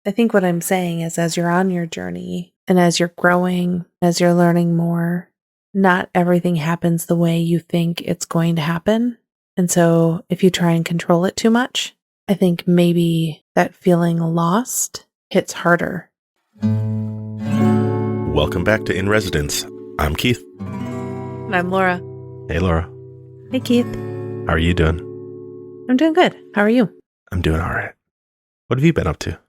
I think what I'm saying is as you're on your journey and as you're growing, as you're learning more, not everything happens the way you think it's going to happen. And so if you try and control it too much, I think maybe that feeling lost hits harder. Welcome back to In Residence. I'm Keith. And I'm Laura. Hey, Laura. Hey, Keith. How are you doing? I'm doing good. How are you? I'm doing all right. What have you been up to?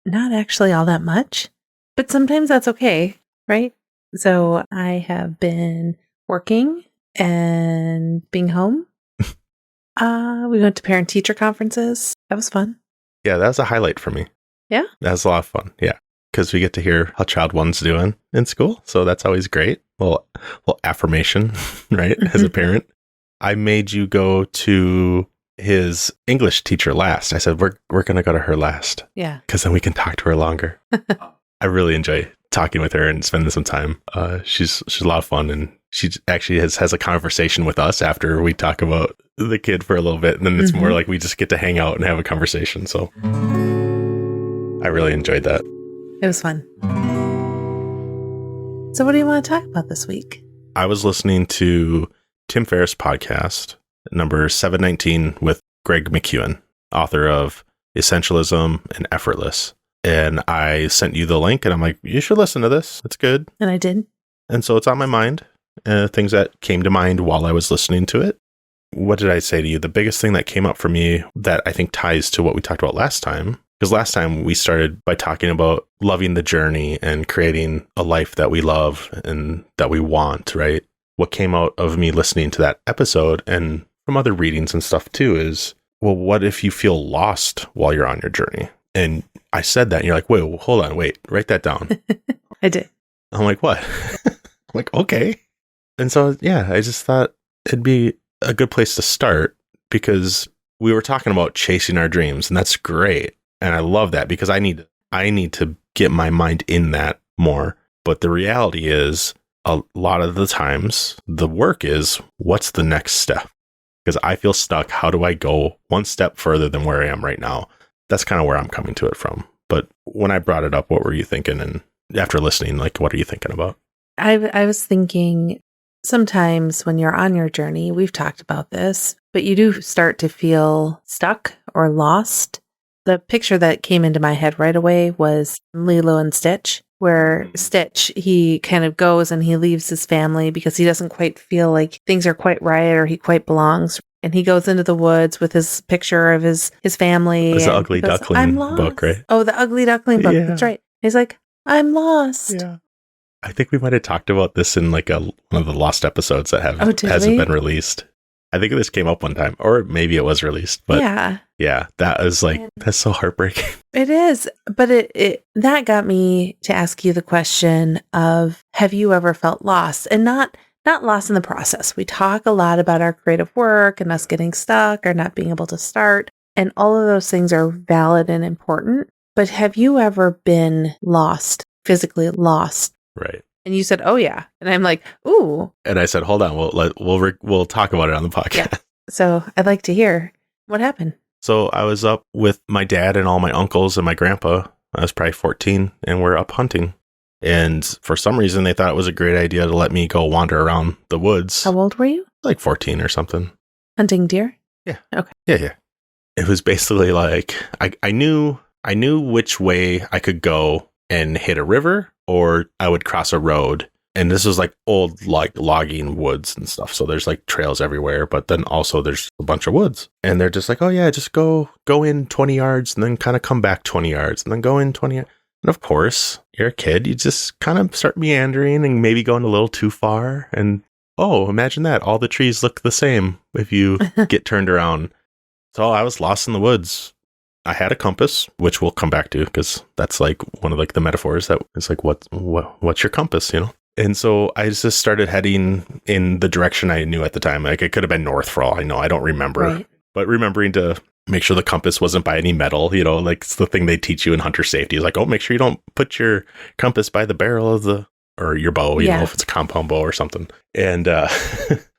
Not actually all that much, but sometimes that's okay, right? So I have been working and being home. We went to parent-teacher conferences. That was fun. Yeah, that was a highlight for me. Yeah? That was a lot of fun. Yeah, because we get to hear how child one's doing in school. So that's always great. Little affirmation, right? As a parent. I made you go to his English teacher last. I said, we're going to go to her last. Yeah. Because then we can talk to her longer. I really enjoy talking with her and spending some time. She's a lot of fun, and she actually has a conversation with us after we talk about the kid for a little bit, and then it's more like we just get to hang out and have a conversation. So I really enjoyed that. It was fun. So what do you want to talk about this week? I was listening to Tim Ferriss podcast, number 719, with Greg McKeown, author of Essentialism and Effortless. And I sent you the link, and I'm like, you should listen to this. It's good. And I did. And so it's on my mind, things that came to mind while I was listening to it. What did I say to you? The biggest thing that came up for me that I think ties to what we talked about last time, because last time we started by talking about loving the journey and creating a life that we love and that we want, right? What came out of me listening to that episode and from other readings and stuff too is, well, what if you feel lost while you're on your journey? And I said that, and you're like, wait, hold on, wait, write that down. I did. I'm like, what? I'm like, okay. And so, yeah, I just thought it'd be a good place to start because we were talking about chasing our dreams, and that's great. And I love that because I need to get my mind in that more. But the reality is, a lot of the times, the work is, what's the next step? Because I feel stuck. How do I go one step further than where I am right now? That's kind of where I'm coming to it from. But when I brought it up, what were you thinking? And after listening, like, what are you thinking about? I was thinking sometimes when you're on your journey, we've talked about this, but you do start to feel stuck or lost. The picture that came into my head right away was Lilo and Stitch, where Stitch, he kind of goes and he leaves his family because he doesn't quite feel like things are quite right or he quite belongs. And he goes into the woods with his picture of his family. It's the Ugly Duckling book, right? Oh, the Ugly Duckling book. Yeah. That's right. He's like, I'm lost. Yeah. I think we might have talked about this in like one of the lost episodes that hasn't been released. I think this came up one time, or maybe it was released. But yeah, that is like, that's so heartbreaking. It is. But it that got me to ask you the question of, have you ever felt lost? And not lost in the process. We talk a lot about our creative work and us getting stuck or not being able to start. And all of those things are valid and important. But have you ever been lost, physically lost? Right. And you said, oh, yeah. And I'm like, ooh. And I said, hold on, we'll talk about it on the podcast. Yeah. So I'd like to hear what happened. So I was up with my dad and all my uncles and my grandpa. I was probably 14, and we're up hunting. And for some reason, they thought it was a great idea to let me go wander around the woods. How old were you? Like 14 or something. Hunting deer? Yeah. Okay. Yeah. It was basically like, I knew which way I could go and hit a river, or I would cross a road. And this was like old, like logging woods and stuff. So there's like trails everywhere, but then also there's a bunch of woods. And they're just like, oh yeah, just go in 20 yards and then kind of come back 20 yards and then go in 20 yards. And of course, you're a kid, you just kind of start meandering and maybe going a little too far. And oh, imagine that. All the trees look the same if you get turned around. So I was lost in the woods. I had a compass, which we'll come back to because that's like one of like the metaphors that it's like, what's your compass, you know? And so I just started heading in the direction I knew at the time. Like it could have been north for all I know. I don't remember. Right. But remembering to make sure the compass wasn't by any metal, you know, like it's the thing they teach you in hunter safety. It's like, oh, make sure you don't put your compass by the barrel of or your bow, you know, if it's a compound bow or something. And I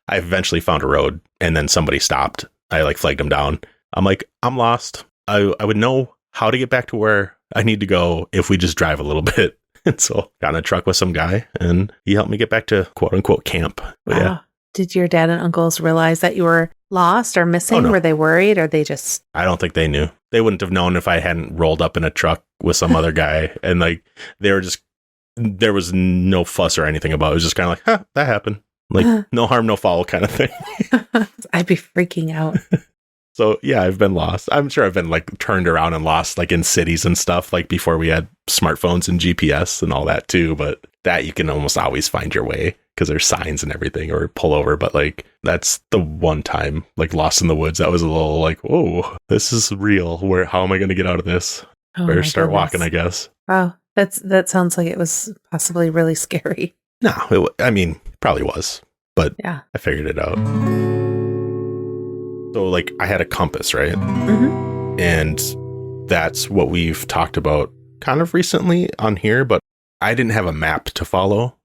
eventually found a road, and then somebody stopped. I like flagged them down. I'm like, I'm lost. I would know how to get back to where I need to go if we just drive a little bit. And so got in a truck with some guy and he helped me get back to quote unquote camp. But wow. yeah. Did your dad and uncles realize that you were lost or missing? Oh, no. Were they worried or they just... I don't think they knew. They wouldn't have known if I hadn't rolled up in a truck with some other guy. And like, they were just, there was no fuss or anything about it. It was just kind of like, huh, that happened. Like no harm, no foul kind of thing. I'd be freaking out. So yeah, I've been lost. I'm sure I've been like turned around and lost like in cities and stuff, like before we had smartphones and GPS and all that too. But that you can almost always find your way because there's signs and everything or pull over. But like, that's the one time like lost in the woods. That was a little like, oh, this is real. How am I going to get out of this? Better start walking, I guess. Wow. That sounds like it was possibly really scary. No, I mean, probably was, but yeah, I figured it out. So like I had a compass, right? Mm-hmm. And that's what we've talked about kind of recently on here, but I didn't have a map to follow,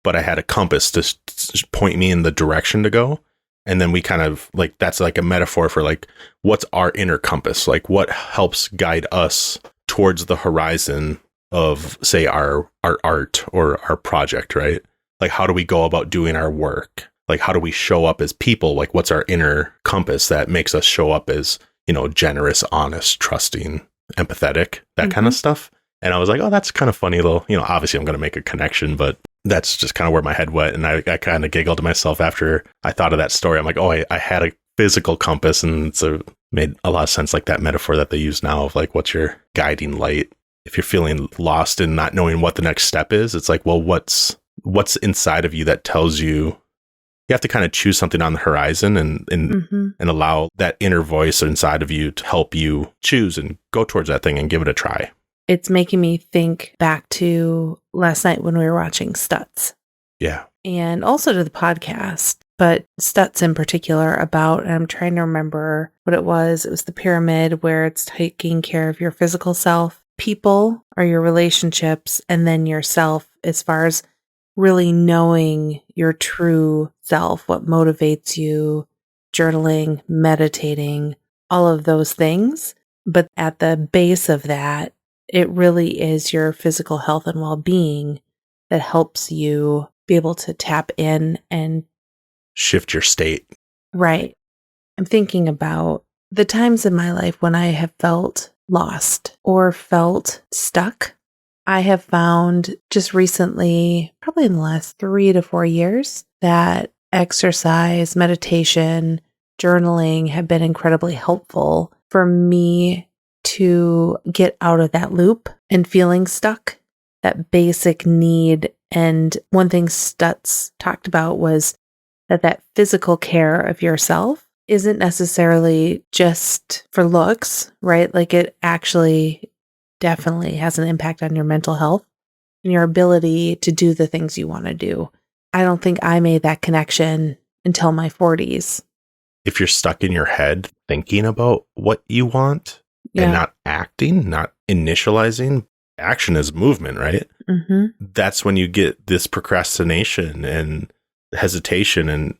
but I had a compass to point me in the direction to go. And then we kind of like, that's like a metaphor for like, what's our inner compass? Like what helps guide us towards the horizon of say our art or our project, right? Like how do we go about doing our work? Like, how do we show up as people? Like, what's our inner compass that makes us show up as, you know, generous, honest, trusting, empathetic, that kind of stuff. And I was like, oh, that's kind of funny, though. You know, obviously I'm going to make a connection, but that's just kind of where my head went. And I kind of giggled to myself after I thought of that story. I'm like, oh, I had a physical compass, and so made a lot of sense, like that metaphor that they use now of like, what's your guiding light? If you're feeling lost and not knowing what the next step is, it's like, well, what's inside of you that tells you have to kind of choose something on the horizon and allow that inner voice inside of you to help you choose and go towards that thing and give it a try. It's making me think back to last night when we were watching Stutz. Yeah. And also to the podcast, but Stutz in particular about, and I'm trying to remember what it was. It was the pyramid where it's taking care of your physical self, people are your relationships, and then yourself as far as really knowing your true self, what motivates you, journaling, meditating, all of those things. But at the base of that, it really is your physical health and well-being that helps you be able to tap in and shift your state. Right. I'm thinking about the times in my life when I have felt lost or felt stuck. I have found just recently, probably in the last 3 to 4 years, that exercise, meditation, journaling have been incredibly helpful for me to get out of that loop and feeling stuck, that basic need. And one thing Stutz talked about was that physical care of yourself isn't necessarily just for looks, right? Like it actually definitely has an impact on your mental health and your ability to do the things you want to do. I don't think I made that connection until my 40s. If you're stuck in your head thinking about what you want and not acting, not initializing, action is movement, right? Mm-hmm. That's when you get this procrastination and hesitation. And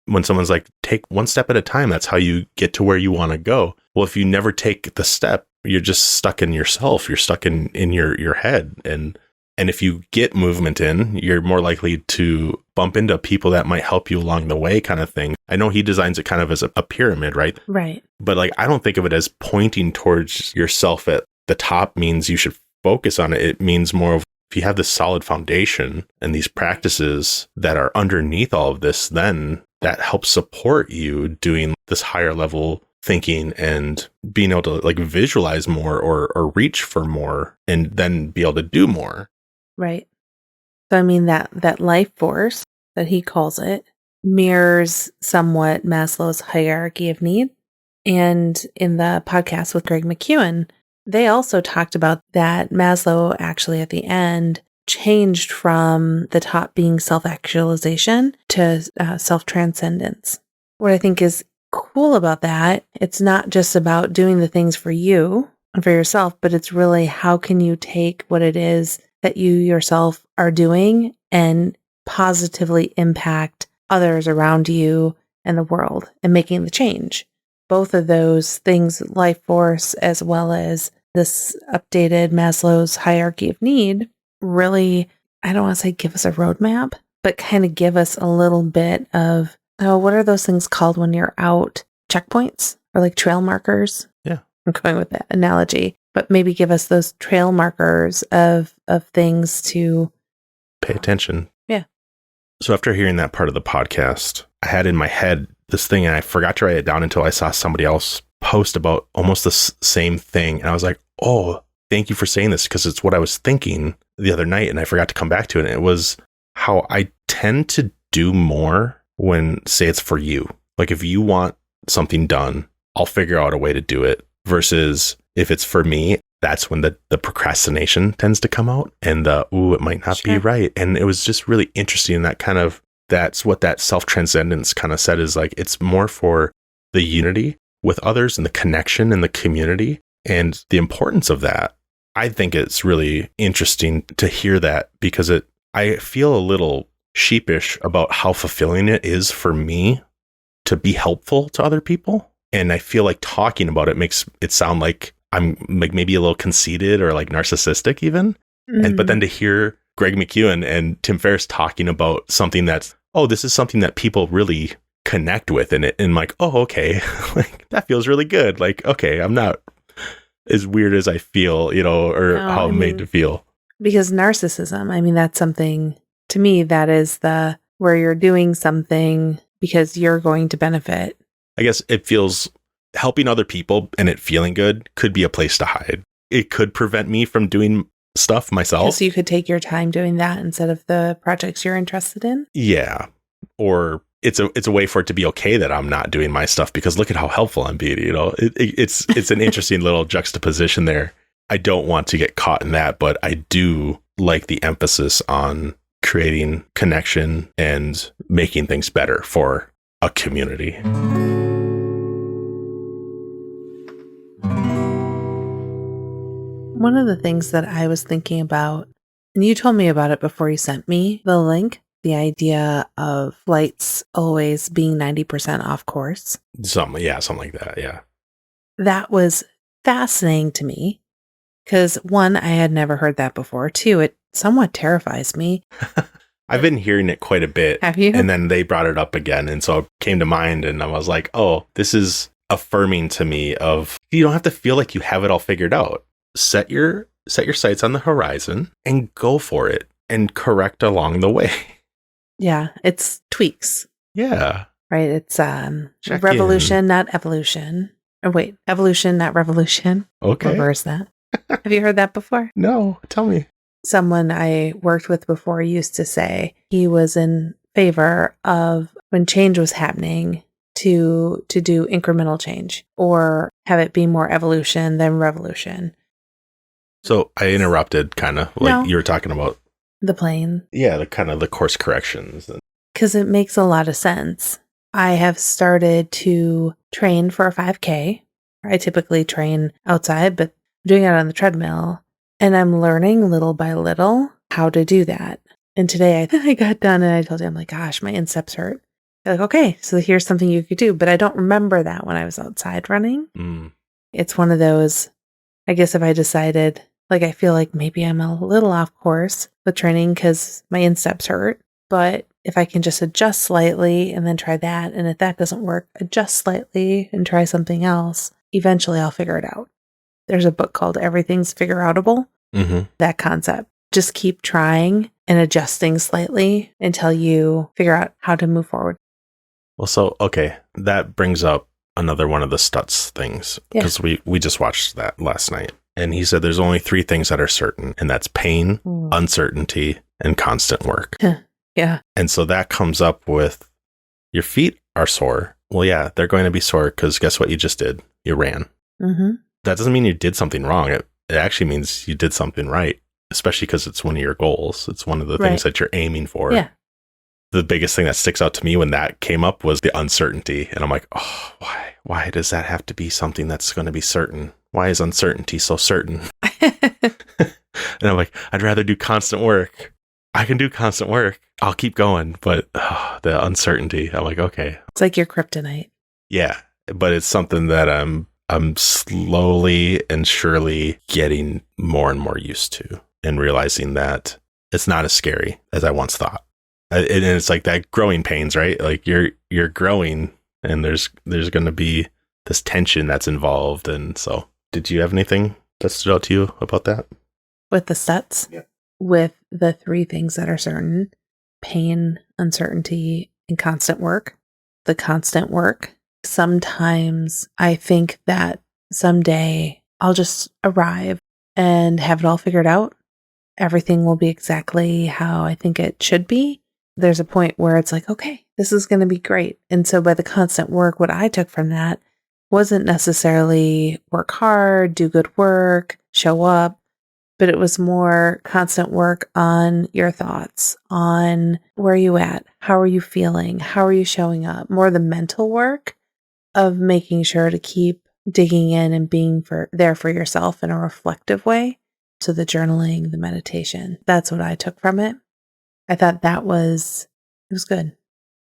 when someone's like, take one step at a time, that's how you get to where you want to go. Well, if you never take the step, you're just stuck in yourself. You're stuck in your head. And if you get movement in, you're more likely to bump into people that might help you along the way kind of thing. I know he designs it kind of as a pyramid, right? Right. But like, I don't think of it as pointing towards yourself at the top means you should focus on it. It means more of if you have this solid foundation and these practices that are underneath all of this, then that helps support you doing this higher level thinking and being able to like visualize more or reach for more and then be able to do more. Right. So I mean that life force that he calls it mirrors somewhat Maslow's hierarchy of need. And in the podcast with Greg McKeown, they also talked about that Maslow actually at the end changed from the top being self-actualization to self-transcendence. What I think is cool about that, it's not just about doing the things for you and for yourself, but it's really how can you take what it is that you yourself are doing and positively impact others around you and the world and making the change. Both of those things, life force as well as this updated Maslow's hierarchy of need really, I don't want to say give us a roadmap, but kind of give us a little bit of, what are those things called when you're out? Checkpoints or like trail markers? Yeah. I'm going with that analogy, but maybe give us those trail markers of things to pay attention. Yeah. So after hearing that part of the podcast, I had in my head this thing and I forgot to write it down until I saw somebody else post about almost the same thing. And I was like, oh, thank you for saying this, because it's what I was thinking the other night and I forgot to come back to it. And it was how I tend to do more when, say, it's for you. Like if you want something done, I'll figure out a way to do it, versus if it's for me, that's when the procrastination tends to come out and it might not be right. And it was just really interesting. That's what that self-transcendence kind of said, is like, it's more for the unity with others and the connection and the community and the importance of that. I think it's really interesting to hear that, because I feel a little sheepish about how fulfilling it is for me to be helpful to other people. And I feel like talking about it makes it sound like I'm like maybe a little conceited or like narcissistic even. But then to hear Greg McKeown and Tim Ferriss talking about something that's, this is something that people really connect with in it. And like, okay, like that feels really good. Like, okay, I'm not as weird as I feel, how I'm made to feel. Because narcissism, that's something, to me, that is where you're doing something because you're going to benefit. I guess it feels helping other people and it feeling good could be a place to hide. It could prevent me from doing stuff myself. So you could take your time doing that instead of the projects you're interested in? Yeah. Or it's a way for it to be okay that I'm not doing my stuff because look at how helpful I'm being, It's an interesting little juxtaposition there. I don't want to get caught in that, but I do like the emphasis on creating connection and making things better for a community. One of the things that I was thinking about, and you told me about it before you sent me the link, the idea of flights always being 90% off course. Something like that, yeah. That was fascinating to me because, one, I had never heard that before. Two, it somewhat terrifies me. I've been hearing it quite a bit. Have you? And then they brought it up again. And so it came to mind and I was like, this is affirming to me of, you don't have to feel like you have it all figured out. Set your sights on the horizon and go for it and correct along the way. Yeah, it's tweaks. Yeah. Right. It's revolution, not evolution. Oh, wait, evolution, not revolution. Okay. Reverse that. Have you heard that before? No, tell me. Someone I worked with before used to say he was in favor of, when change was happening, to do incremental change or have it be more evolution than revolution. So I interrupted kind of like you were talking about the plane. Yeah, the course corrections. Because it makes a lot of sense. I have started to train for a 5K. I typically train outside, but I'm doing it on the treadmill. And I'm learning little by little how to do that. And today I got done and I told you, I'm like, gosh, my insteps hurt. They're like, okay, so here's something you could do. But I don't remember that when I was outside running. It's one of those, I guess if I decided, like, I feel like maybe I'm a little off course with training because my insteps hurt. But if I can just adjust slightly and then try that, and if that doesn't work, adjust slightly and try something else, eventually I'll figure it out. There's a book called Everything's Figure-Outable. That concept. Just keep trying and adjusting slightly until you figure out how to move forward. Well, so, okay, that brings up another one of the Stutz things, because we just watched that last night. And he said there's only 3 things that are certain, and that's pain, uncertainty, and constant work. Yeah. And so that comes up with your feet are sore. Well, yeah, they're going to be sore because guess what you just did? You ran. That doesn't mean you did something wrong. It actually means you did something right, especially because it's one of your goals. It's one of the things that you're aiming for. Yeah. The biggest thing that sticks out to me when that came up was the uncertainty. And I'm like, why does that have to be something that's going to be certain? Why is uncertainty so certain? And I'm like, I'd rather do constant work. I can do constant work. I'll keep going. But the uncertainty, I'm like, okay. It's like your kryptonite. Yeah. But it's something that I'm I'm slowly and surely getting more and more used to, and realizing that it's not as scary as I once thought. And it's like that growing pains, right? Like you're growing, and there's going to be this tension that's involved. And so, did you have anything that stood out to you about that? With the Stutz? Yeah. With the 3 things that are certain: pain, uncertainty, and constant work. The constant work. Sometimes I think that someday I'll just arrive and have it all figured out. Everything will be exactly how I think it should be. There's a point where it's like, okay, this is going to be great. And so by the constant work, what I took from that wasn't necessarily work hard, do good work, show up, but it was more constant work on your thoughts, on where are you at? How are you feeling? How are you showing up? More the mental work of making sure to keep digging in and being there for yourself in a reflective way. So the journaling, the meditation, that's what I took from it. I thought it was good.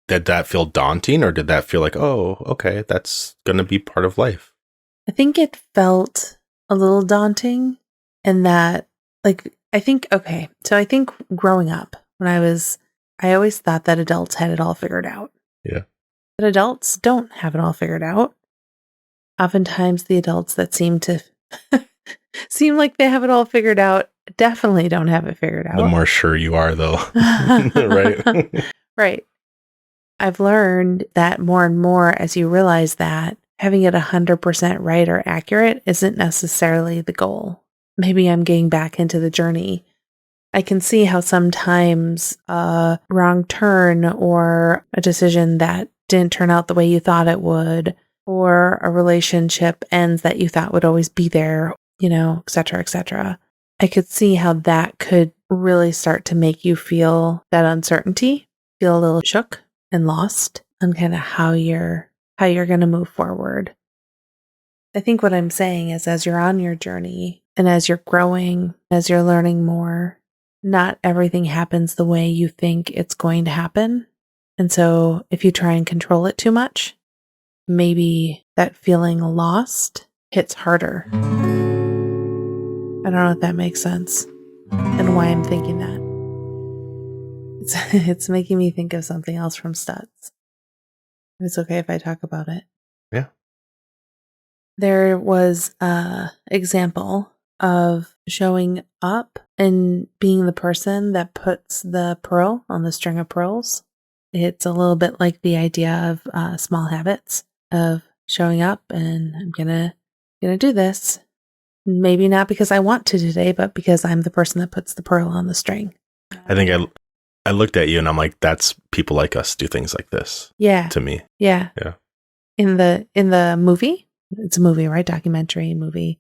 Did that feel daunting, or did that feel like, oh, okay, that's going to be part of life? I think it felt a little daunting, and that, I think growing up, I always thought that adults had it all figured out. Yeah. But adults don't have it all figured out. Oftentimes the adults that seem like they have it all figured out definitely don't have it figured out. The more sure you are, though. Right. Right. I've learned that more and more as you realize that having it 100% right or accurate isn't necessarily the goal. Maybe I'm getting back into the journey. I can see how sometimes a wrong turn or a decision that didn't turn out the way you thought it would, or a relationship ends that you thought would always be there, et cetera, et cetera. I could see how that could really start to make you feel that uncertainty, feel a little shook and lost on kind of how you're going to move forward. I think what I'm saying is, as you're on your journey and as you're growing, as you're learning more, not everything happens the way you think it's going to happen. And so if you try and control it too much, maybe that feeling lost hits harder. I don't know if that makes sense and why I'm thinking that. It's making me think of something else from Stutz. It's okay if I talk about it. Yeah. There was an example of showing up and being the person that puts the pearl on the string of pearls. It's a little bit like the idea of small habits of showing up, and I'm gonna do this. Maybe not because I want to today, but because I'm the person that puts the pearl on the string. I think I looked at you and I'm like, that's people like us do things like this. Yeah. To me. Yeah. Yeah. In the movie, it's a movie, right? Documentary.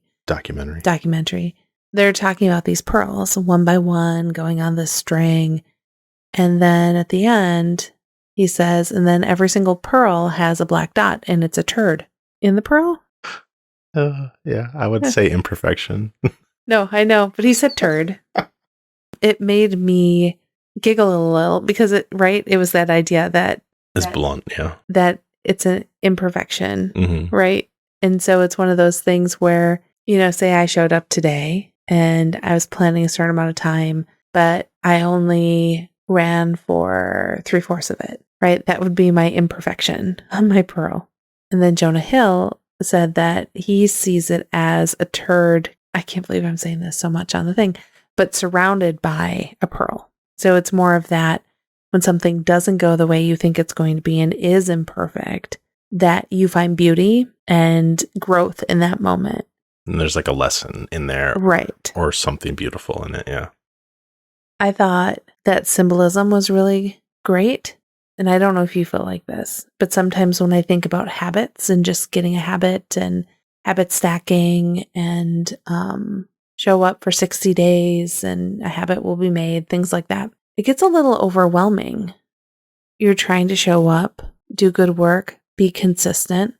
They're talking about these pearls one by one going on this string. And then at the end, he says, and then every single pearl has a black dot and it's a turd in the pearl. Yeah, I would say imperfection. No, I know, but he said turd. It made me giggle a little because it was that idea that it's blunt, yeah. That it's an imperfection, mm-hmm. Right? And so it's one of those things where, say I showed up today and I was planning a certain amount of time, but I only ran for 3/4 of it, right? That would be my imperfection on my pearl. And then Jonah Hill said that he sees it as a turd. I can't believe I'm saying this so much on the thing, but surrounded by a pearl. So it's more of that when something doesn't go the way you think it's going to be and is imperfect, that you find beauty and growth in that moment. And there's like a lesson in there. Right. Or something beautiful in it, yeah. I thought that symbolism was really great. And I don't know if you feel like this, but sometimes when I think about habits and just getting a habit and habit stacking and show up for 60 days and a habit will be made, things like that, it gets a little overwhelming. You're trying to show up, do good work, be consistent.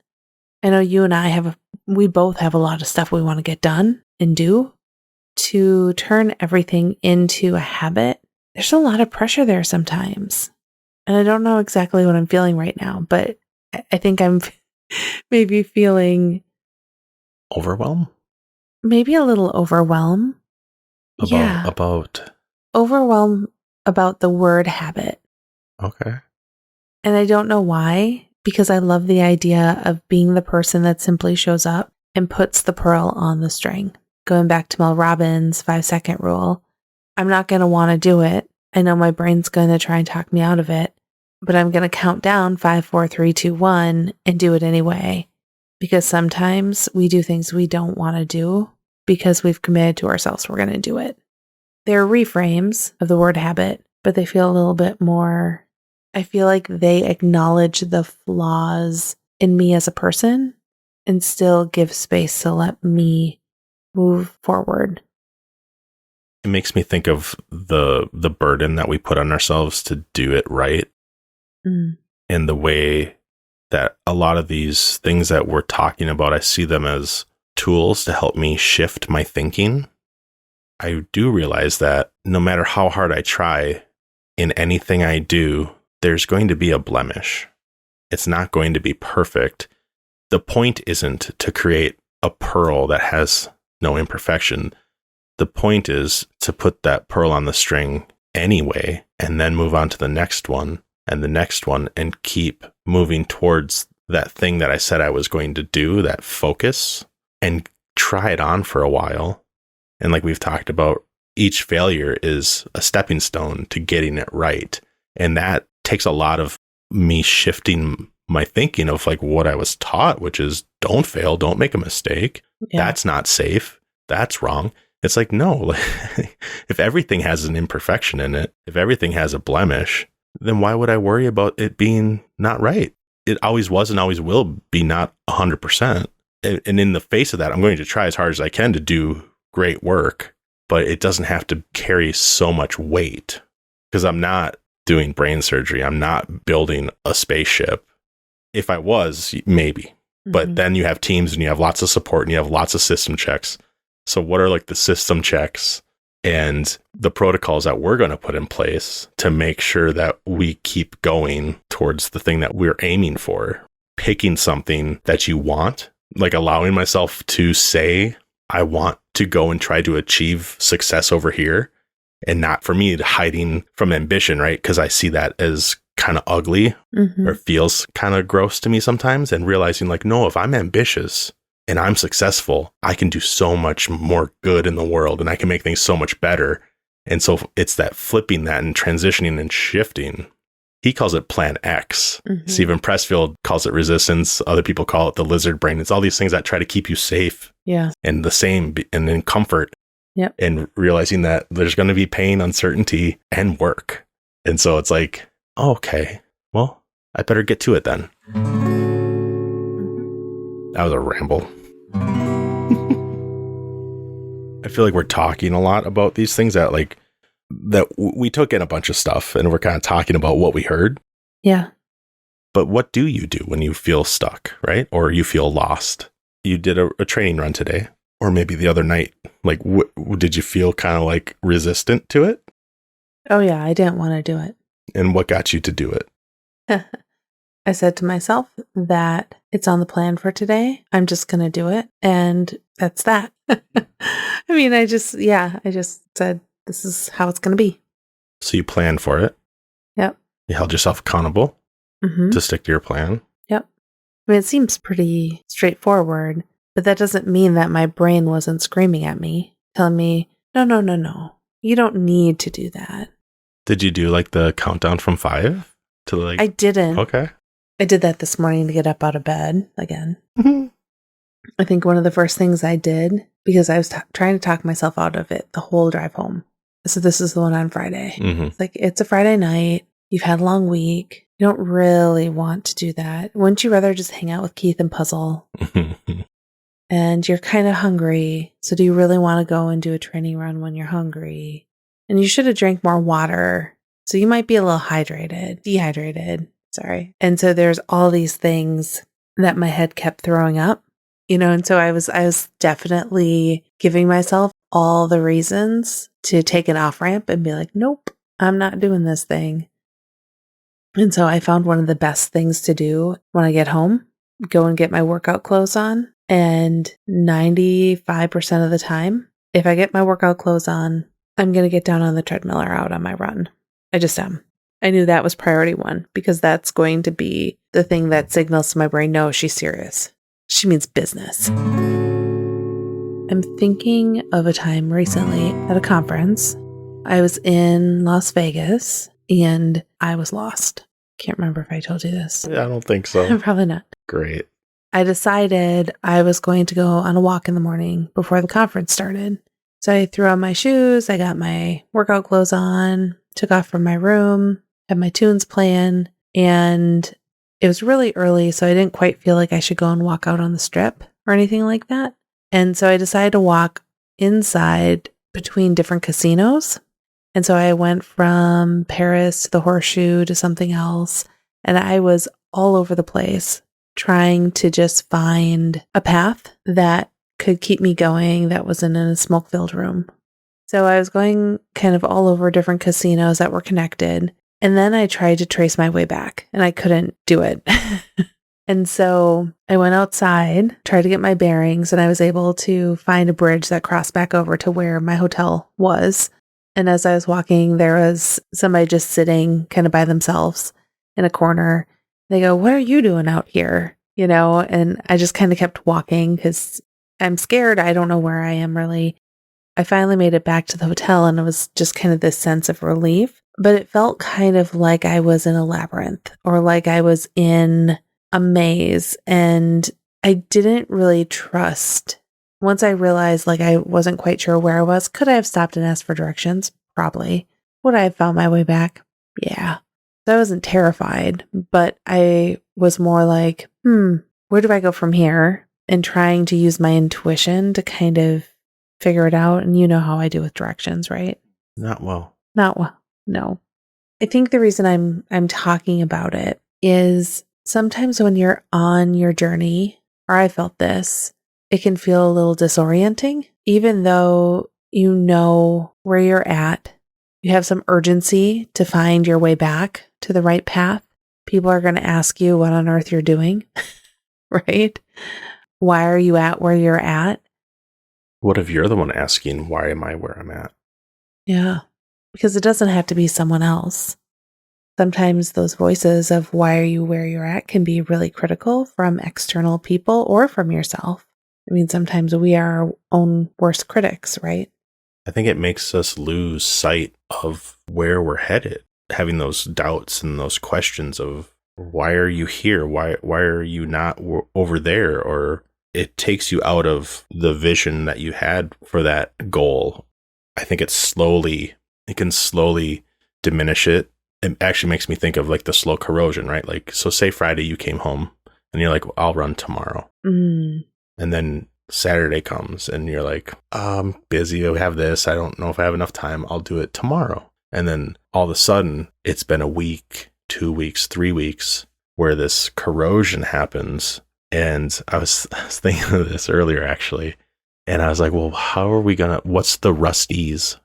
I know you and I we both have a lot of stuff we want to get done and do. To turn everything into a habit, there's a lot of pressure there sometimes. And I don't know exactly what I'm feeling right now, but I think I'm maybe feeling Overwhelm? Maybe a little overwhelm. About. Overwhelm about the word habit. Okay. And I don't know why, because I love the idea of being the person that simply shows up and puts the pearl on the string. Going back to Mel Robbins' 5-second rule, I'm not going to want to do it. I know my brain's going to try and talk me out of it, but I'm going to count down 5, 4, 3, 2, 1 and do it anyway. Because sometimes we do things we don't want to do because we've committed to ourselves we're going to do it. They're reframes of the word habit, but they feel a little bit more, I feel like they acknowledge the flaws in me as a person and still give space to let me move forward. It makes me think of the burden that we put on ourselves to do it right. And the way that a lot of these things that we're talking about, I see them as tools to help me shift my thinking. I do realize that no matter how hard I try in anything I do, there's going to be a blemish. It's not going to be perfect. The point isn't to create a pearl that has no imperfection. The point is to put that pearl on the string anyway, and then move on to the next one and the next one and keep moving towards that thing that I said I was going to do, that focus, and try it on for a while. And like we've talked about, each failure is a stepping stone to getting it right. And that takes a lot of me shifting my thinking of like what I was taught, which is don't fail, don't make a mistake. Yeah. That's not safe. That's wrong. It's like, no, if everything has an imperfection in it, if everything has a blemish, then why would I worry about it being not right? It always was and always will be not 100%. And in the face of that, I'm going to try as hard as I can to do great work, but it doesn't have to carry so much weight because I'm not doing brain surgery. I'm not building a spaceship. If I was, maybe. But then you have teams and you have lots of support and you have lots of system checks. So what are like the system checks and the protocols that we're going to put in place to make sure that we keep going towards the thing that we're aiming for? Picking something that you want, like allowing myself to say, I want to go and try to achieve success over here, and not for me hiding from ambition, right? Because I see that as kind of ugly or feels kind of gross to me sometimes, and realizing like, no, if I'm ambitious and I'm successful, I can do so much more good in the world and I can make things so much better. And so it's that flipping that and transitioning and shifting. He calls it Plan X. Stephen Pressfield calls it resistance. Other people call it the lizard brain. It's all these things that try to keep you safe. Yeah. And the same and in comfort. Yep. And realizing that there's going to be pain, uncertainty, and work. And so it's like, oh, okay, well, I better get to it then. That was a ramble. I feel like we're talking a lot about these things that we took in a bunch of stuff and we're kind of talking about what we heard. Yeah. But what do you do when you feel stuck, right? Or you feel lost? You did a training run today, or maybe the other night. Like, did you feel kind of like resistant to it? Oh, yeah. I didn't want to do it. And what got you to do it? I said to myself that it's on the plan for today. I'm just going to do it. And that's that. I mean, I just said, this is how it's going to be. So you planned for it. Yep. You held yourself accountable to stick to your plan. Yep. I mean, it seems pretty straightforward, but that doesn't mean that my brain wasn't screaming at me, telling me, no. You don't need to do that. Did you do like the countdown from 5 to like? I didn't. Okay. I did that this morning to get up out of bed again. I think one of the first things I did, because I was trying to talk myself out of it the whole drive home. So this is the one on Friday. It's like, it's a Friday night. You've had a long week. You don't really want to do that. Wouldn't you rather just hang out with Keith and puzzle? And you're kind of hungry. So do you really want to go and do a training run when you're hungry? And you should have drank more water. So you might be a little dehydrated. Sorry. And so there's all these things that my head kept throwing up, and so I was definitely giving myself all the reasons to take an off ramp and be like, nope, I'm not doing this thing. And so I found one of the best things to do when I get home, go and get my workout clothes on And 95% of the time, if I get my workout clothes on, I'm going to get down on the treadmill or out on my run. I just am. I knew that was priority one because that's going to be the thing that signals to my brain, no, she's serious. She means business. I'm thinking of a time recently at a conference. I was in Las Vegas and I was lost. Can't remember if I told you this. Yeah, I don't think so. Probably not. Great. I decided I was going to go on a walk in the morning before the conference started. So I threw on my shoes, I got my workout clothes on, took off from my room, had my tunes playing, and it was really early, so I didn't quite feel like I should go and walk out on the strip or anything like that. And so I decided to walk inside between different casinos. And so I went from Paris to the Horseshoe to something else, and I was all over the place trying to just find a path that could keep me going that wasn't in a smoke-filled room. So I was going kind of all over different casinos that were connected. And then I tried to trace my way back and I couldn't do it. And so I went outside, tried to get my bearings, and I was able to find a bridge that crossed back over to where my hotel was. And as I was walking, there was somebody just sitting kind of by themselves in a corner. They go, "What are you doing out here?" You know, and I just kind of kept walking because I'm scared. I don't know where I am really. I finally made it back to the hotel and it was just kind of this sense of relief, but it felt kind of like I was in a labyrinth or like I was in a maze and I didn't really trust. Once I realized like I wasn't quite sure where I was, could I have stopped and asked for directions? Probably. Would I have found my way back? Yeah. So I wasn't terrified, but I was more like, where do I go from here? And trying to use my intuition to kind of figure it out. And you know how I do with directions, right? Not well. Not well. No. I think the reason I'm talking about it is sometimes when you're on your journey, or I felt this, it can feel a little disorienting, even though you know where you're at. You have some urgency to find your way back to the right path. People are going to ask you what on earth you're doing, right? Why are you at where you're at? What if you're the one asking, why am I where I'm at? Yeah, because it doesn't have to be someone else. Sometimes those voices of why are you where you're at can be really critical from external people or from yourself. I mean, sometimes we are our own worst critics, right? I think it makes us lose sight of where we're headed. Having those doubts and those questions of why are you here? Why are you not over there? Or it takes you out of the vision that you had for that goal. I think it can slowly diminish it. It actually makes me think of like the slow corrosion, right? Like, so say Friday you came home and you're like, well, I'll run tomorrow. And then Saturday comes and you're like, I'm busy. I have this. I don't know if I have enough time. I'll do it tomorrow. And then all of a sudden it's been a week, 2 weeks, 3 weeks where this corrosion happens. And I was thinking of this earlier actually. And I was like, well, what's the rusties?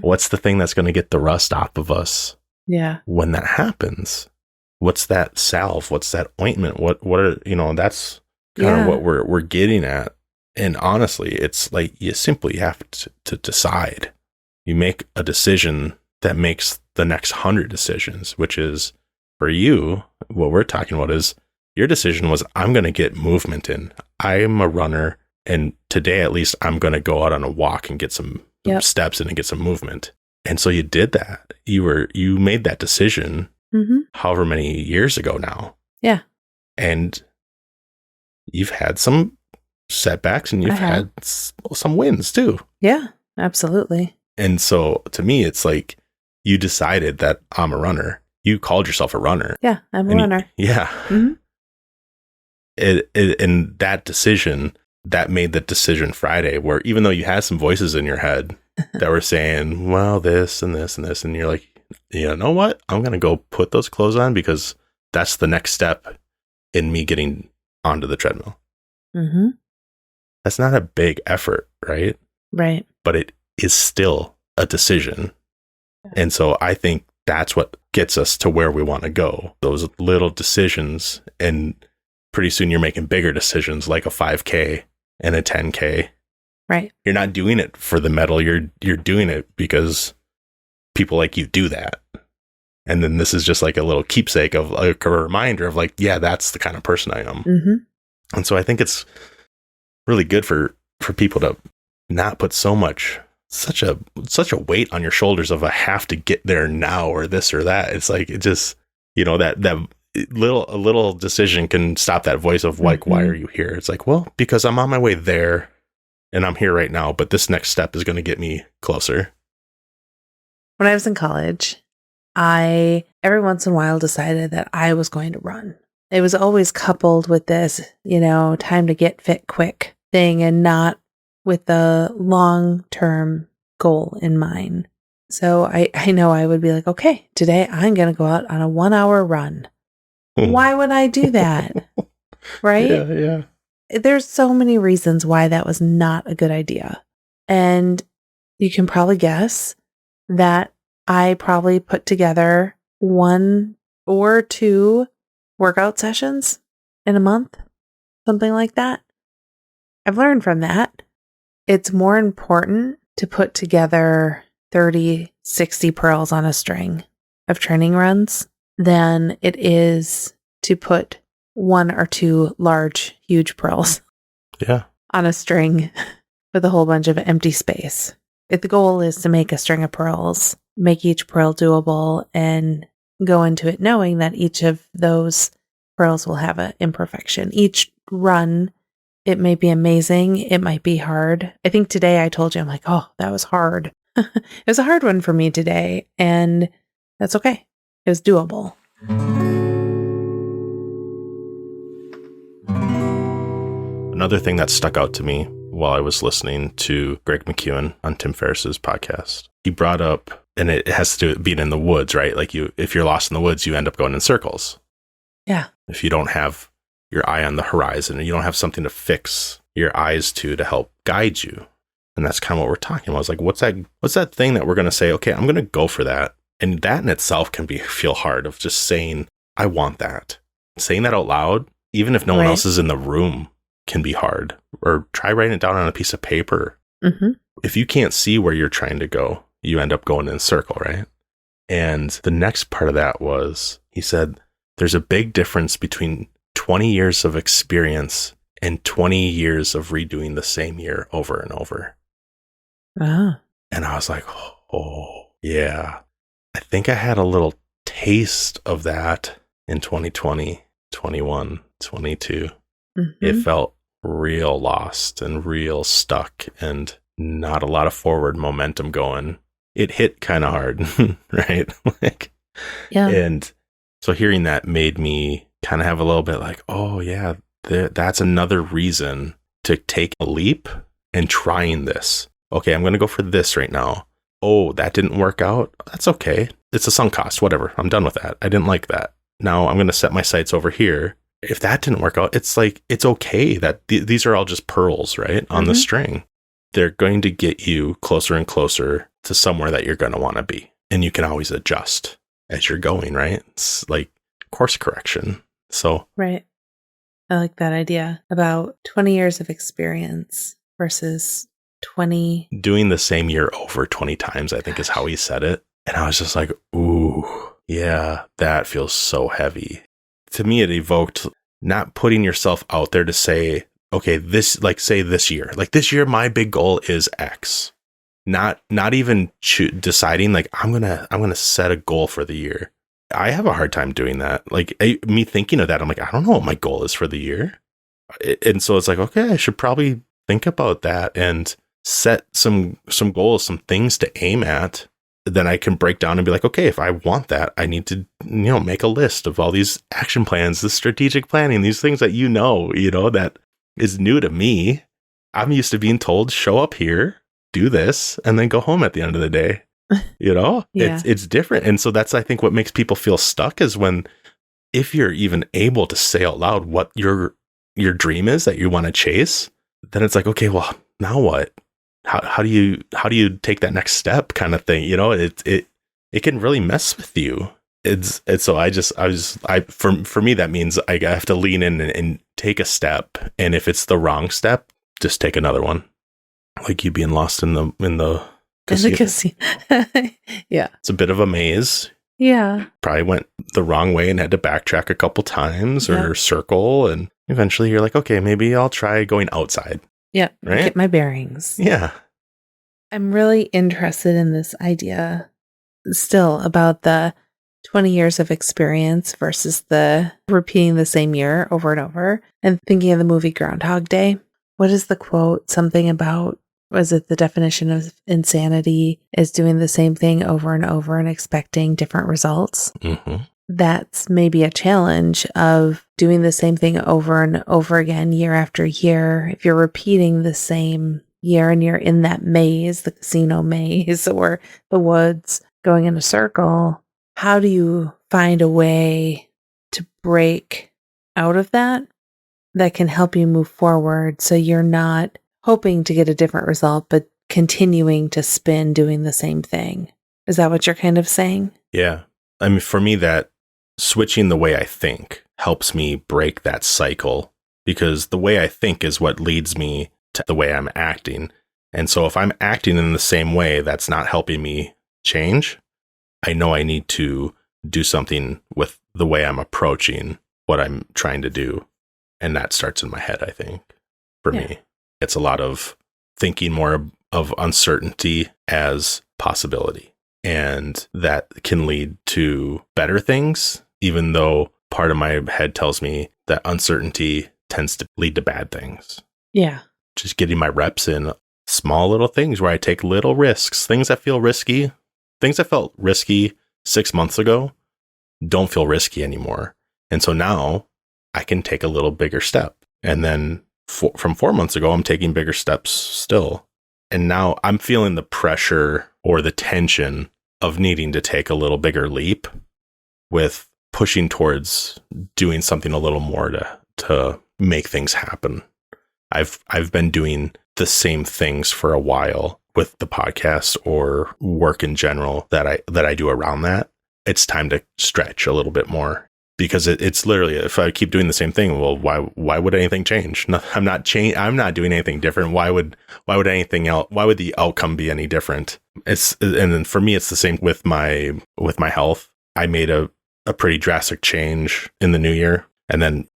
What's the thing that's going to get the rust off of us? Yeah. When that happens, what's that salve? What's that ointment? What are, that's kind of what we're getting at. And honestly, it's like you simply have to decide. You make a decision that makes the next 100 decisions, which is for you, what we're talking about is your decision was, I'm going to get movement in. I am a runner. And today, at least, I'm going to go out on a walk and get some steps in and get some movement. And so you did that. You made that decision however many years ago now. Yeah. And you've had some setbacks and you've had some wins too. Yeah, absolutely. And so to me, it's like you decided that I'm a runner. You called yourself a runner. Yeah, I'm a runner. And that decision, that made the decision Friday, where even though you had some voices in your head that were saying, well, this and this and this, and you're like, you know what? I'm going to go put those clothes on because that's the next step in me getting onto the treadmill. That's not a big effort, right? Right. But it is still a decision. And so I think that's what gets us to where we want to go. Those little decisions and pretty soon you're making bigger decisions like a 5K and a 10K. Right. You're not doing it for the medal. You're doing it because people like you do that. And then this is just like a little keepsake of like a reminder of like, yeah, that's the kind of person I am. Mm-hmm. And so I think it's really good for people to not put such a weight on your shoulders of I have to get there now or this or that. It's like, it just, that a little decision can stop that voice of like, why are you here? It's like, well, because I'm on my way there and I'm here right now, but this next step is going to get me closer. When I was in college, I every once in a while decided that I was going to run. It was always coupled with this, time to get fit quick thing and not with the long-term goal in mind. So I know I would be like, okay, today I'm going to go out on a 1-hour run. Why would I do that? Right? Yeah. There's so many reasons why that was not a good idea. And you can probably guess that I probably put together 1 or 2 workout sessions in a month, something like that. I've learned from that. It's more important to put together 30, 60 pearls on a string of training runs than it is to put 1 or 2 large, huge pearls on a string with a whole bunch of empty space. If the goal is to make a string of pearls, make each pearl doable, and go into it knowing that each of those pearls will have an imperfection. Each run, it may be amazing. It might be hard. I think today I told you, I'm like, oh, that was hard. It was a hard one for me today, and that's okay. It was doable. Another thing that stuck out to me while I was listening to Greg McKeown on Tim Ferriss's podcast, he brought up, and it has to do with being in the woods, right? Like if you're lost in the woods, you end up going in circles. Yeah. If you don't have your eye on the horizon and you don't have something to fix your eyes to help guide you. And that's kind of what we're talking about. It's like, what's that thing that we're going to say, okay, I'm going to go for that. And that in itself can feel hard of just saying, I want that. Saying that out loud, even if no one else is in the room, can be hard. Or try writing it down on a piece of paper. Mm-hmm. If you can't see where you're trying to go, you end up going in a circle, right? And the next part of that was, he said, there's a big difference between 20 years of experience and 20 years of redoing the same year over and over. Ah. And I was like, oh, yeah. I think I had a little taste of that in 2020, 21, 22. Mm-hmm. It felt real lost and real stuck and not a lot of forward momentum going. It hit kind of hard, right? And so hearing that made me kind of have a little bit like, oh yeah, that's another reason to take a leap and trying this. Okay, I'm going to go for this right now. Oh, that didn't work out. That's okay. It's a sunk cost, whatever. I'm done with that. I didn't like that. Now I'm going to set my sights over here. If that didn't work out, it's like, it's okay that these are all just pearls, right? On the string. They're going to get you closer and closer to somewhere that you're going to want to be. And you can always adjust as you're going, right? It's like course correction. So, right. I like that idea about 20 years of experience versus 20. Doing the same year over 20 times, I think is how he said it. And I was just like, ooh, yeah, that feels so heavy. To me, it evoked not putting yourself out there to say, okay, say this year, this year, my big goal is X. Not even deciding I'm going to set a goal for the year. I have a hard time doing that. Me thinking of that, I'm like, I don't know what my goal is for the year. And so it's like, okay, I should probably think about that and set some goals, some things to aim at. Then I can break down and be like, okay, if I want that, I need to, make a list of all these action plans, the strategic planning, these things that that is new to me. I'm used to being told, show up here, do this, and then go home at the end of the day. Yeah. It's different. And so that's, I think, what makes people feel stuck is if you're even able to say out loud what your dream is that you want to chase, then it's like, okay, well, now what? How do you take that next step kind of thing? It can really mess with you. For me, that means I have to lean in and take a step. And if it's the wrong step, just take another one. Like you being lost in the casino. Yeah. It's a bit of a maze. Yeah. Probably went the wrong way and had to backtrack a couple times or circle. And eventually you're like, okay, maybe I'll try going outside. Yeah. Right? Get my bearings. Yeah. I'm really interested in this idea still about the 20 years of experience versus the repeating the same year over and over, and thinking of the movie Groundhog Day. What is the quote? Something about, was it the definition of insanity is doing the same thing over and over and expecting different results? Mm-hmm. That's maybe a challenge of doing the same thing over and over again, year after year. If you're repeating the same year and you're in that maze, the casino maze or the woods going in a circle, how do you find a way to break out of that can help you move forward so you're not hoping to get a different result, but continuing to spin doing the same thing? Is that what you're kind of saying? Yeah. I mean, for me, that switching the way I think helps me break that cycle, because the way I think is what leads me to the way I'm acting. And so if I'm acting in the same way, that's not helping me change. I know I need to do something with the way I'm approaching what I'm trying to do. And that starts in my head, I think, for me. It's a lot of thinking more of uncertainty as possibility. And that can lead to better things, even though part of my head tells me that uncertainty tends to lead to bad things. Yeah. Just getting my reps in small little things where I take little risks, things that feel risky, things that felt risky 6 months ago don't feel risky anymore. And so now I can take a little bigger step. And then from 4 months ago, I'm taking bigger steps still. And now I'm feeling the pressure or the tension of needing to take a little bigger leap with pushing towards doing something a little more to make things happen. I've been doing the same things for a while with the podcast or work in general that I do around that. It's time to stretch a little bit more, because it's literally, if I keep doing the same thing, well, why would anything change? No, I'm not doing anything different. Why would anything else? Why would the outcome be any different? And then for me, it's the same with my health. I made a pretty drastic change in the new year, and then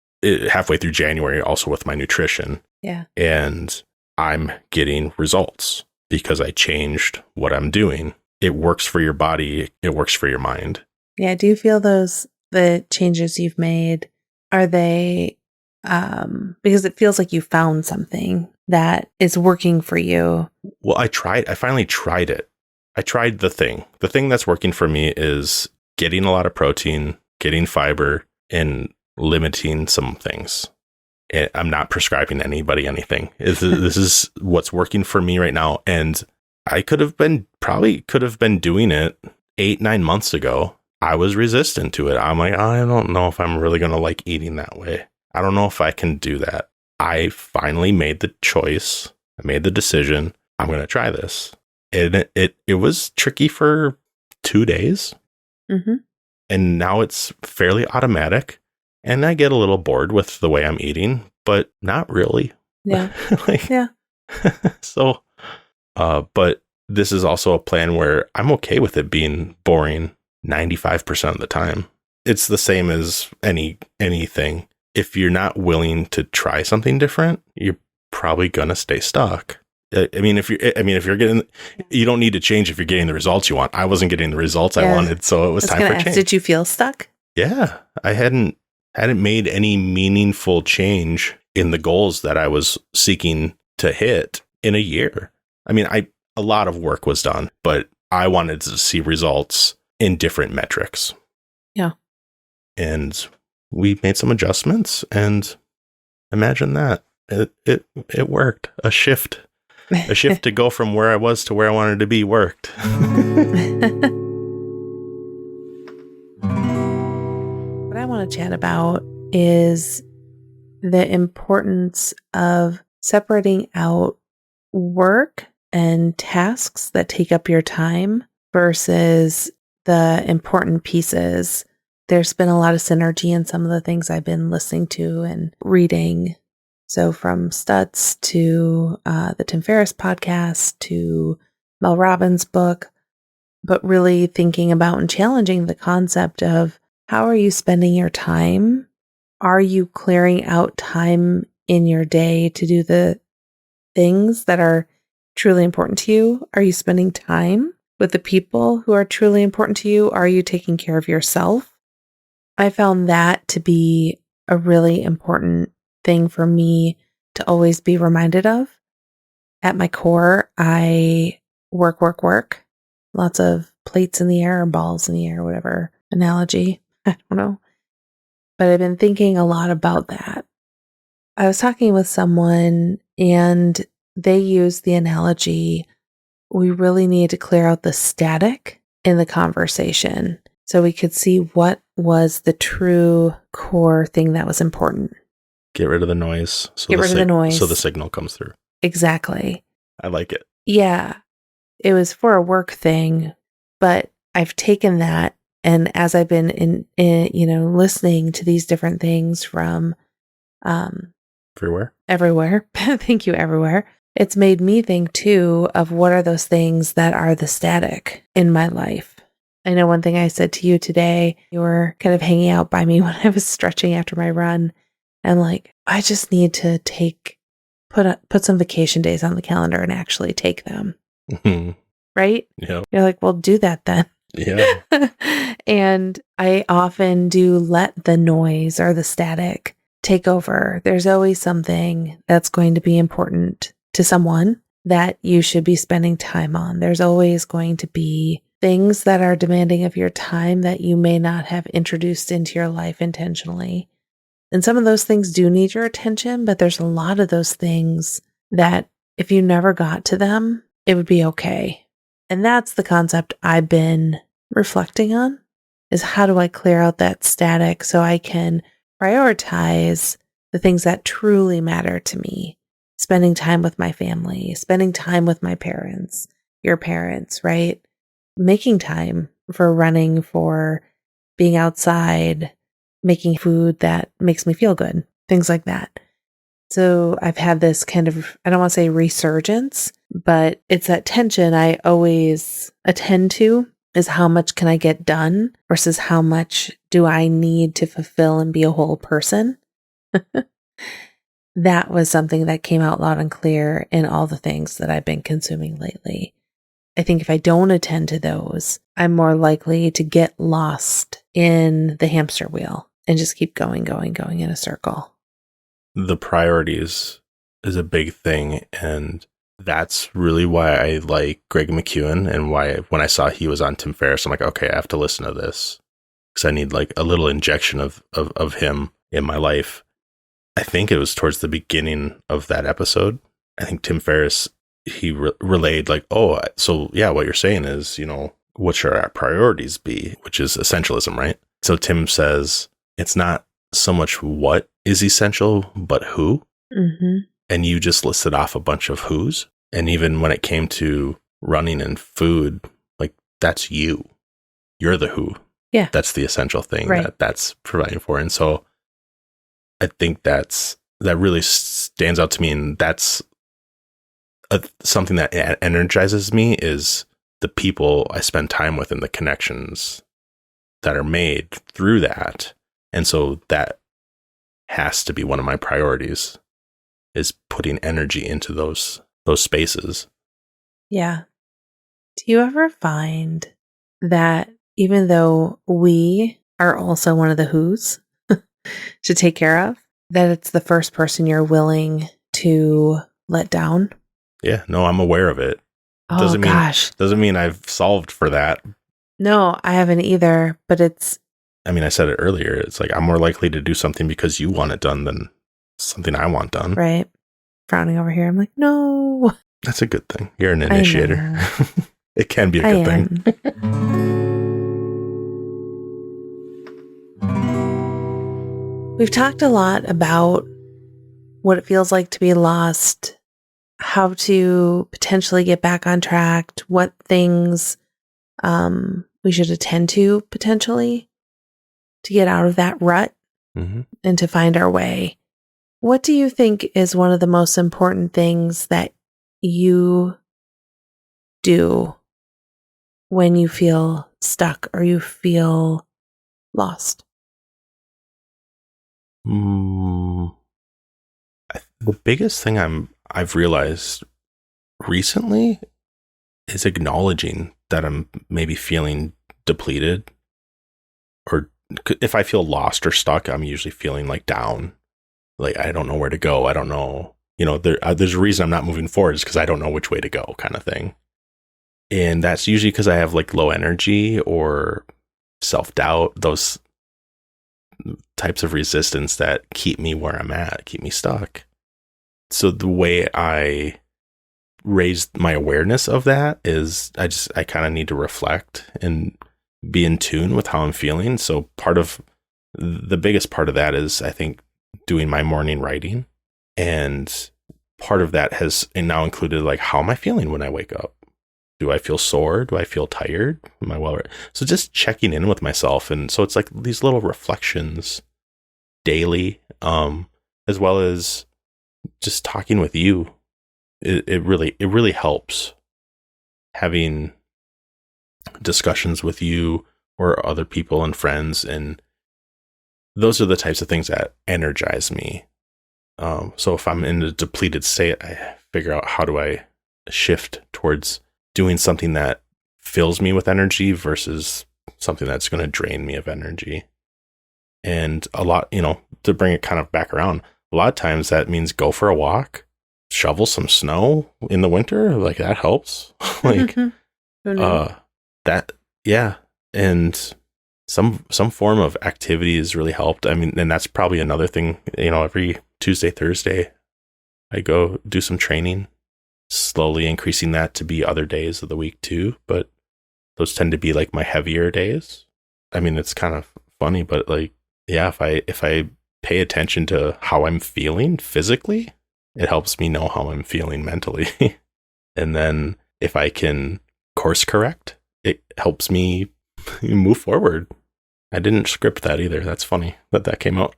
halfway through January, also with my nutrition. Yeah. And I'm getting results because I changed what I'm doing. It works for your body. It works for your mind. Yeah. Do you feel the changes you've made, are they, because it feels like you found something that is working for you? Well, I finally tried it. I tried the thing. The thing that's working for me is getting a lot of protein, getting fiber, and limiting some things. I'm not prescribing anybody anything. This is what's working for me right now. And I could have been doing it 8-9 months ago. I was resistant to it. I'm like, I don't know if I'm really going to like eating that way. I don't know if I can do that. I finally made the choice. I made the decision. I'm going to try this. And it was tricky for 2 days. Mm-hmm. And now it's fairly automatic. And I get a little bored with the way I'm eating, but not really. Yeah. Yeah. So, but this is also a plan where I'm okay with it being boring 95% of the time. It's the same as anything. If you're not willing to try something different, you're probably gonna stay stuck. I mean, if you're getting, you don't need to change if you're getting the results you want. I wasn't getting the results I wanted, so it was time for change. Did you feel stuck? Yeah, I hadn't made any meaningful change in the goals that I was seeking to hit in a year. I mean, a lot of work was done, but I wanted to see results in different metrics. Yeah. And we made some adjustments, and imagine that. It worked. A shift to go from where I was to where I wanted to be worked. What I want to chat about is the importance of separating out work and tasks that take up your time versus the important pieces. There's been a lot of synergy in some of the things I've been listening to and reading. So from Stutz to the Tim Ferriss podcast to Mel Robbins' book, but really thinking about and challenging the concept of how are you spending your time? Are you clearing out time in your day to do the things that are truly important to you? Are you spending time with the people who are truly important to you? Are you taking care of yourself? I found that to be a really important thing for me to always be reminded of. At my core, I work. Lots of plates in the air, balls in the air, whatever analogy. I don't know. But I've been thinking a lot about that. I was talking with someone and they used the analogy, we really need to clear out the static in the conversation so we could see what was the true core thing that was important. Get rid of the noise. Get rid of the noise. So the signal comes through. Exactly. I like it. Yeah. It was for a work thing, but I've taken that, and as I've been in listening to these different things from everywhere. Thank you, everywhere. It's made me think too of what are those things that are the static in my life. I know one thing I said to you today, you were kind of hanging out by me when I was stretching after my run, and like, I just need to put some vacation days on the calendar and actually take them. Right? Yeah. You're like, well, do that then. Yeah. And I often do let the noise or the static take over. There's always something that's going to be important to someone that you should be spending time on. There's always going to be things that are demanding of your time that you may not have introduced into your life intentionally. And some of those things do need your attention, but there's a lot of those things that if you never got to them, it would be okay. And that's the concept I've been reflecting on, is how do I clear out that static so I can prioritize the things that truly matter to me. Spending time with my family, spending time with my parents, your parents, right? Making time for running, for being outside, making food that makes me feel good, things like that. So I've had this kind of, I don't want to say resurgence, but it's that tension I always attend to, is how much can I get done versus how much do I need to fulfill and be a whole person? That was something that came out loud and clear in all the things that I've been consuming lately. I think if I don't attend to those, I'm more likely to get lost in the hamster wheel and just keep going in a circle. The priorities is a big thing, and that's really why I like Greg McKeown, and why when I saw he was on Tim Ferriss, I'm like, okay, I have to listen to this because I need like a little injection of him in my life. I think it was towards the beginning of that episode. I think Tim Ferriss, he relayed like, oh, so yeah, what you're saying is, what should our priorities be, which is essentialism, right? So Tim says it's not so much what is essential, but who. Mm-hmm. And you just listed off a bunch of who's. And even when it came to running and food, like that's you. You're the who. Yeah. That's the essential thing, right, that's providing for. And so I think that really stands out to me. And that's something that energizes me, is the people I spend time with and the connections that are made through that. And so that has to be one of my priorities, is putting energy into those spaces. Yeah. Do you ever find that even though we are also one of the who's to take care of, that it's the first person you're willing to let down? Yeah, no, I'm aware of it. Doesn't mean I've solved for that. No, I haven't either, but I mean, I said it earlier. It's like I'm more likely to do something because you want it done than something I want done. Right. Frowning over here. I'm like, no. That's a good thing. You're an initiator. It can be a good thing. We've talked a lot about what it feels like to be lost, how to potentially get back on track, what things we should attend to potentially to get out of that rut and to find our way. What do you think is one of the most important things that you do when you feel stuck or you feel lost? The biggest thing I've realized recently is acknowledging that I'm maybe feeling depleted, or if I feel lost or stuck, I'm usually feeling like down, like I don't know where to go. I don't know, there's a reason I'm not moving forward is because I don't know which way to go, kind of thing. And that's usually because I have like low energy or self-doubt, those types of resistance that keep me where I'm at, keep me stuck. So the way I raised my awareness of that is I kind of need to reflect and be in tune with how I'm feeling. So the biggest part of that is, I think, doing my morning writing. And part of that has now included, like, how am I feeling when I wake up? Do I feel sore? Do I feel tired? Am I well? So just checking in with myself. And so it's like these little reflections daily, as well as just talking with you. It really helps having discussions with you or other people and friends. And those are the types of things that energize me. So if I'm in a depleted state, I figure out how do I shift towards doing something that fills me with energy versus something that's going to drain me of energy. And a lot, to bring it kind of back around, a lot of times that means go for a walk, shovel some snow in the winter. Like, that helps. Like, yeah. And some form of activity has really helped. I mean, and that's probably another thing, every Tuesday, Thursday, I go do some training, slowly increasing that to be other days of the week too. But those tend to be like my heavier days. I mean, it's kind of funny, but like, yeah, if I pay attention to how I'm feeling physically, it helps me know how I'm feeling mentally. And then if I can course correct, it helps me move forward. I didn't script that either. That's funny that came out.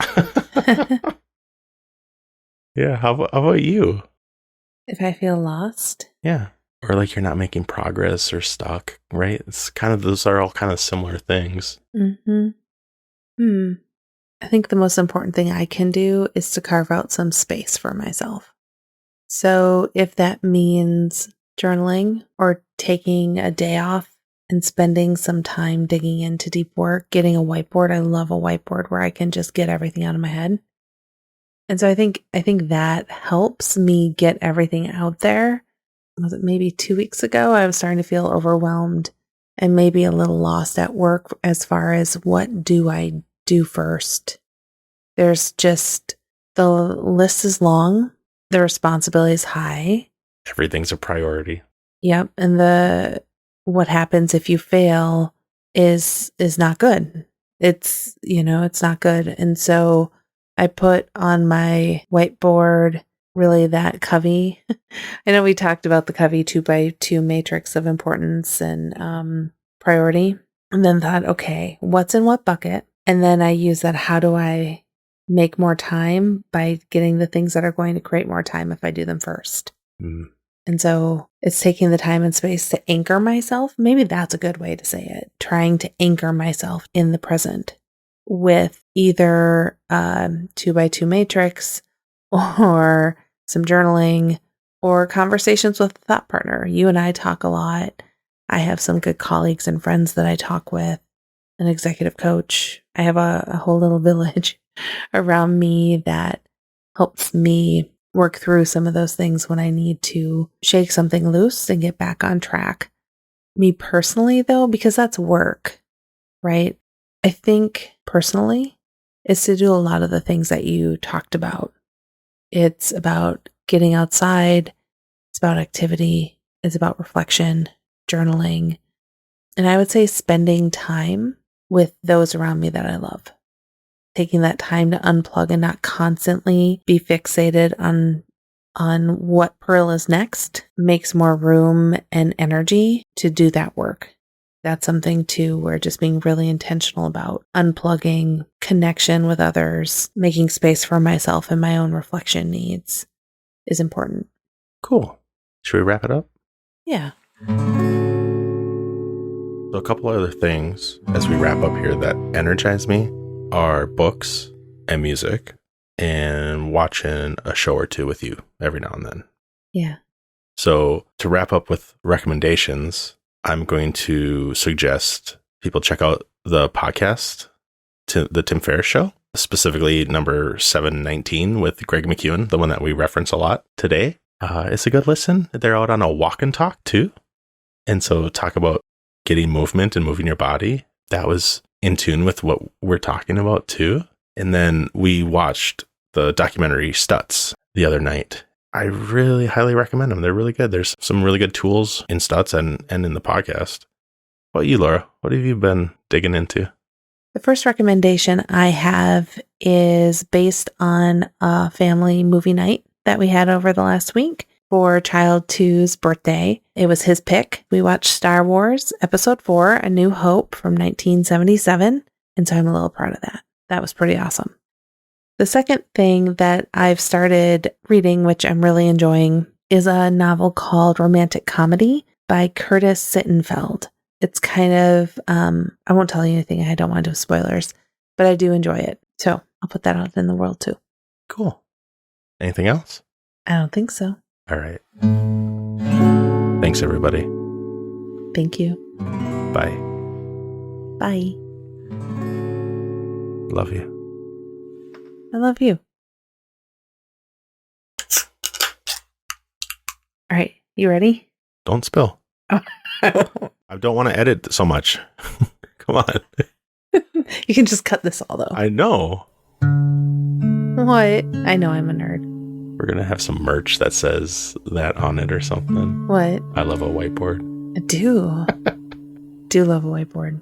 Yeah. How about you? If I feel lost? Yeah. Or like you're not making progress or stuck, right? It's kind of, those are all kind of similar things. I think the most important thing I can do is to carve out some space for myself. So if that means journaling or taking a day off and spending some time digging into deep work, getting a whiteboard. I love a whiteboard where I can just get everything out of my head. And so I think that helps me get everything out there. Was it maybe 2 weeks ago? I was starting to feel overwhelmed and maybe a little lost at work as far as what do I do first. There's just, the list is long. The responsibility is high. Everything's a priority. Yep. And what happens if you fail is not good. It's not good. And so I put on my whiteboard really that Covey. I know we talked about the Covey 2x2 matrix of importance and priority, and then thought, okay, what's in what bucket? And then I use that. How do I make more time by getting the things that are going to create more time if I do them first? And so it's taking the time and space to anchor myself. Maybe that's a good way to say it. Trying to anchor myself in the present with either 2x2 matrix or some journaling or conversations with a thought partner. You and I talk a lot. I have some good colleagues and friends that I talk with, an executive coach. I have a whole little village around me that helps me work through some of those things when I need to shake something loose and get back on track. Me personally, though, because that's work, right? I think personally is to do a lot of the things that you talked about. It's about getting outside. It's about activity. It's about reflection, journaling. And I would say spending time with those around me that I love. Taking that time to unplug and not constantly be fixated on what pearl is next makes more room and energy to do that work. That's something too, where just being really intentional about unplugging, connection with others, making space for myself and my own reflection needs is important. Cool. Should we wrap it up? Yeah. So a couple other things as we wrap up here that energize me are books and music and watching a show or two with you every now and then. Yeah. So to wrap up with recommendations, I'm going to suggest people check out the podcast, the Tim Ferriss Show, specifically number 719 with Greg McKeown, the one that we reference a lot today. It's a good listen. They're out on a walk and talk too. And so talk about getting movement and moving your body. That was in tune with what we're talking about too. And then we watched the documentary Stutz the other night. I really highly recommend them. They're really good. There's some really good tools in Stutz and in the podcast. What about you, Laura? What have you been digging into? The first recommendation I have is based on a family movie night that we had over the last week for Child 2's birthday. It was his pick. We watched Star Wars Episode 4, A New Hope from 1977. And so I'm a little proud of that. That was pretty awesome. The second thing that I've started reading, which I'm really enjoying, is a novel called Romantic Comedy by Curtis Sittenfeld. It's kind of, I won't tell you anything. I don't want to do spoilers, but I do enjoy it. So I'll put that out in the world too. Cool. Anything else? I don't think so. All right. Thanks, everybody. Thank you. Bye. Bye. Love you. I love you. All right. You ready? Don't spill. Oh. I don't want to edit so much. Come on. You can just cut this all, though. I know. What? I know I'm a nerd. We're going to have some merch that says that on it or something. What? I love a whiteboard. I do. Do love a whiteboard.